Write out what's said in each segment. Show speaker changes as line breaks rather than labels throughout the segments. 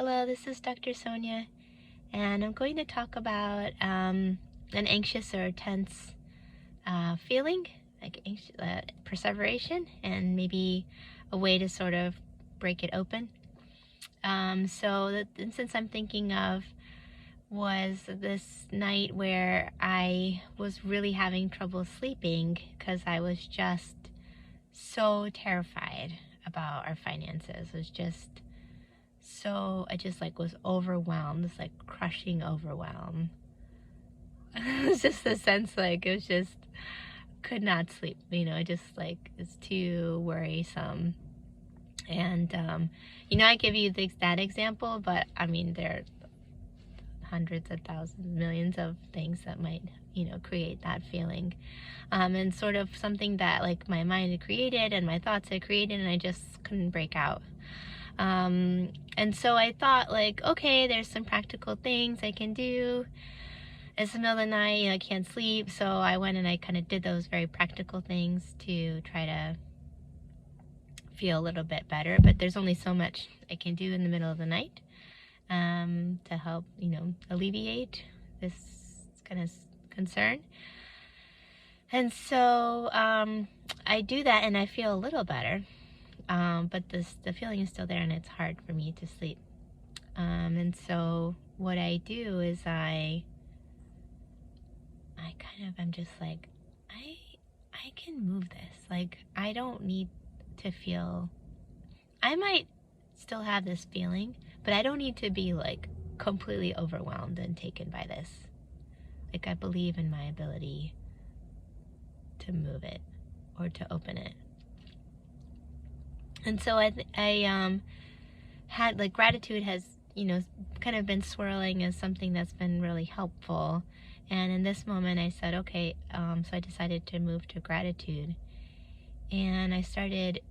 Hello, this is Dr. Sonya, and I'm going to talk about an anxious or tense feeling, like perseveration, and a way to sort of break it open. So the instance I'm thinking of was this night where I was really having trouble sleeping because I was just so terrified about our finances. I just was overwhelmed, this crushing overwhelm. It was just the sense it was just could not sleep, it's too worrisome. And I give you that example, but I mean there are hundreds of thousands, millions of things that might create that feeling, and sort of something that my mind had created and my thoughts had created, and I just couldn't break out. And so I thought okay, there's some practical things I can do. It's the middle of the night, I can't sleep, so I went and I kind of did those very practical things to try to feel a little bit better. But there's only so much I can do in the middle of the night to help, alleviate this kind of concern. And so I do that and I feel a little better. But the feeling is still there and it's hard for me to sleep. And so what I do is I'm just I can move this. I don't need to feel, I might still have this feeling, but I don't need to be completely overwhelmed and taken by this. I believe in my ability to move it or to open it. And so I had gratitude has kind of been swirling as something that's been really helpful. And in this moment I said okay, so I decided to move to gratitude, and I started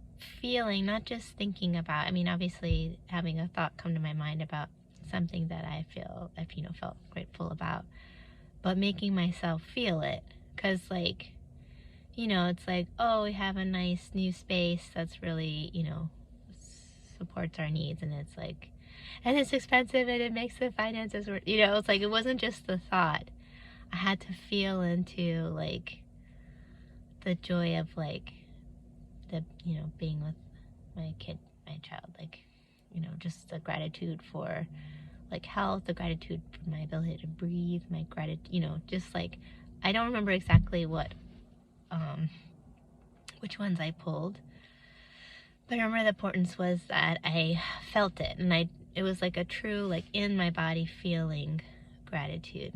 feeling, not just thinking about, obviously having a thought come to my mind about something that I felt grateful about, but making myself feel it, because it's oh, we have a nice new space that's really, supports our needs, and it's and it's expensive and it makes the finances work. It's it wasn't just the thought. I had to feel into the joy of the, being with my child, just the gratitude for health, the gratitude for my ability to breathe, my gratitude, just I don't remember exactly which ones I pulled, but I remember the importance was that I felt it, and it was a true in my body feeling gratitude.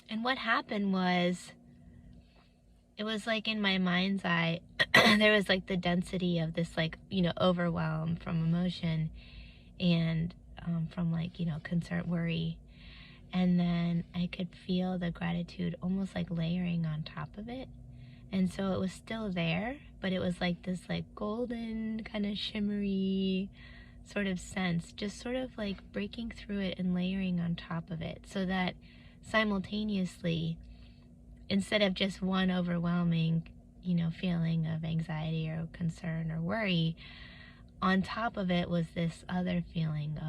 And what happened was, it was in my mind's eye there was the density of this overwhelm from emotion and from concern, worry, and then I could feel the gratitude almost layering on top of it. And so it was still there, but it was this golden kind of shimmery sort of sense, just sort of breaking through it and layering on top of it, so that simultaneously, instead of just one overwhelming feeling of anxiety or concern or worry, on top of it was this other feeling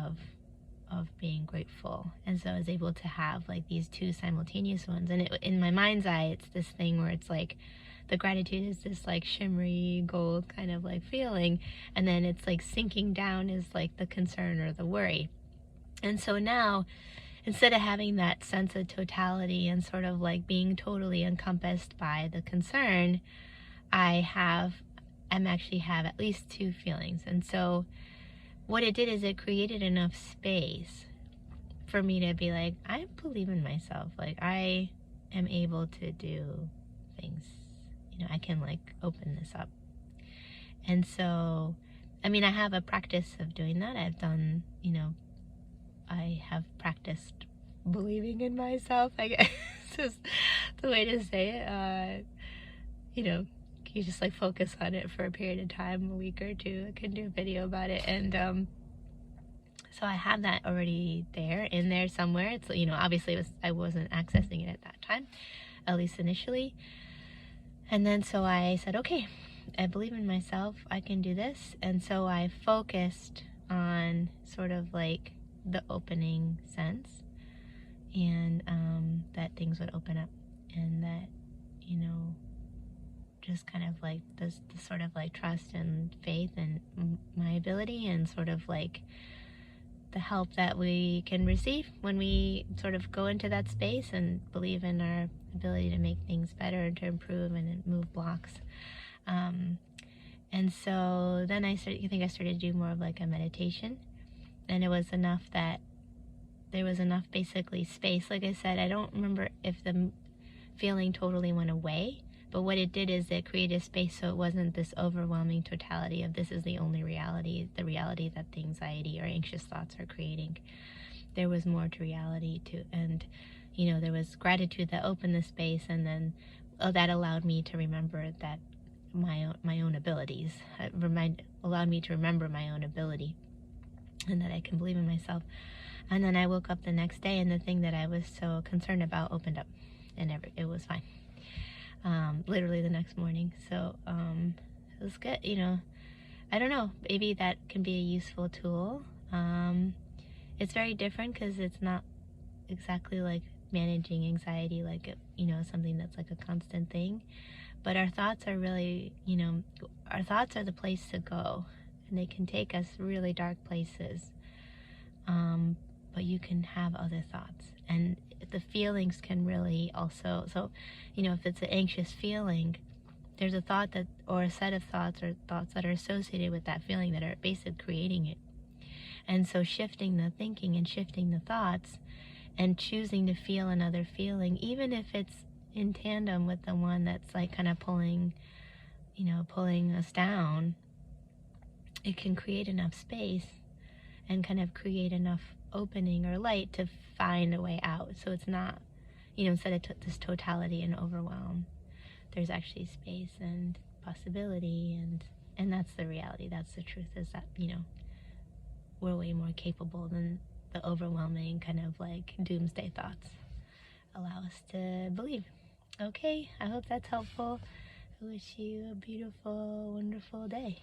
of being grateful. And so I was able to have these two simultaneous ones, and in my mind's eye it's this thing where it's the gratitude is this shimmery gold kind of feeling, and then it's sinking down is the concern or the worry. And so now, instead of having that sense of totality and sort of being totally encompassed by the concern, I actually have at least two feelings. And so what it did is it created enough space for me to be I believe in myself. I am able to do things. I can open this up. And so, I have a practice of doing that. I have practiced believing in myself, I guess is the way to say it. You just focus on it for a period of time, a week or two. I can do a video about it. And so I have that already in there somewhere. It's obviously I wasn't accessing it at that time, at least initially. And then so I said, okay, I believe in myself, I can do this. And so I focused on on sort of like the opening sense, and that things would open up, and that, just kind of like this sort of like trust and faith in my ability, and sort of like the help that we can receive when we sort of go into that space and believe in our ability to make things better and to improve and move blocks. And so then I think I started to do more of like a meditation, and it was enough that there was enough basically space. Like I said, I don't remember if the feeling totally went away, but what it did is it created space, so it wasn't this overwhelming totality of this is the only reality, the reality that the anxiety or anxious thoughts are creating. There was more to reality too, and there was gratitude that opened the space, and then that allowed me to remember that my own abilities, allowed me to remember my own ability, and that I can believe in myself. And then I woke up the next day, and the thing that I was so concerned about opened up, and it was fine. Literally the next morning. So it was good. I don't know, maybe that can be a useful tool. It's very different because it's not exactly like managing anxiety, like something that's like a constant thing. But our thoughts are really, our thoughts are the place to go, and they can take us really dark places. But you can have other thoughts, and the feelings can really also, so if it's an anxious feeling, there's a thought that, or a set of thoughts, or thoughts that are associated with that feeling that are basically creating it. And so shifting the thinking and shifting the thoughts and choosing to feel another feeling, even if it's in tandem with the one that's like kind of pulling us down, it can create enough space and kind of create enough opening or light to find a way out. So it's not, instead of this totality and overwhelm, there's actually space and possibility, and that's the reality. That's the truth, is that, we're way more capable than the overwhelming kind of like doomsday thoughts allow us to believe. Okay, I hope that's helpful. I wish you a beautiful, wonderful day.